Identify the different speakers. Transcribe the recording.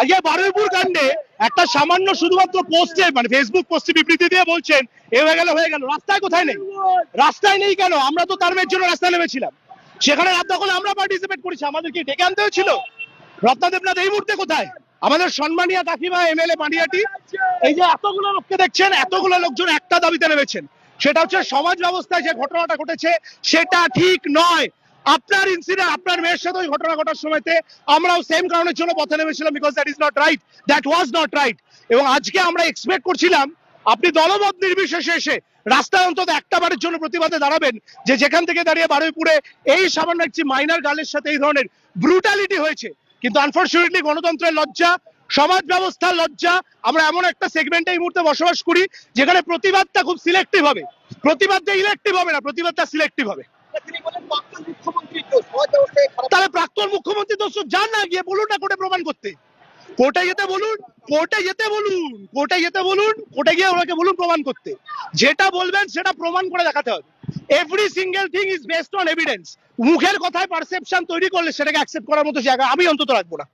Speaker 1: আজকে বারুইপুর কাণ্ডে একটা সামান্য শুধুমাত্র পোস্টে মানে ফেসবুক পোস্টে বিবৃতি দিয়ে বলছেন এ হয়ে গেল রাস্তায় কোথায় নেই? রাস্তায় নেই কেন? আমরা তো তার জন্য রাস্তায় নেমেছিলাম, সেখানে রাত দখলে আমরা পার্টিসিপেট করেছি, আমাদেরকে ডেকে আনতে হয়েছিল? রত্নাদেবনাথ এই মুহূর্তে কোথায়? আমাদের সম্মানীয় কাকিমা এমএলএ পানিয়াটি, এই যে এতগুলো লোককে দেখছেন, এতগুলো লোকজন একটা দাবিতে নেমেছেন, সেটা হচ্ছে সমাজ ব্যবস্থায় যে ঘটনাটা ঘটেছে সেটা ঠিক নয়। আপনার ইনসিডেন্ট, আপনার মেয়ের সাথে ওই ঘটনা ঘটার সময়তে আমরাও সেম কারণের জন্য পথে নেমেছিলাম, because that is not right, that was not right. এবং আজকে আমরা এক্সপেক্ট করছিলাম আপনি দলমত নির্বিশেষে এসে রাস্তায় অন্তত একটা বারের জন্য প্রতিবাদে দাঁড়াবেন, যে যেখান থেকে দাঁড়িয়ে বারুইপুরে এই সামান্য একটি মাইনার গার্লের সাথে এই ধরনের ব্রুটালিটি হয়েছে। কিন্তু আনফরচুনেটলি গণতন্ত্রের লজ্জা, সমাজ ব্যবস্থার লজ্জা, আমরা এমন একটা সেগমেন্টে এই মুহূর্তে বসবাস করি যেখানে প্রতিবাদটা খুব সিলেক্টিভ হবে, প্রতিবাদটা ইলেকটিভ হবে না, প্রতিবাদটা সিলেক্টিভ হবে। তাহলে প্রাক্তন মুখ্যমন্ত্রী দোষ যান না, গিয়ে বলুন না কোর্টে প্রমাণ করতে, কোর্টে যেতে বলুন, কোর্টে যেতে বলুন, কোর্টে যেতে বলুন, কোর্টে গিয়ে ওনাকে বলুন প্রমাণ করতে, যেটা বলবেন সেটা প্রমাণ করে দেখাতে হবে। Every single thing is based on evidence. মুখের কথায় পারসেপশন তৈরি করলে সেটাকে অ্যাকসেপ্ট করার মতো জায়গা আমি অন্তত রাখবো না।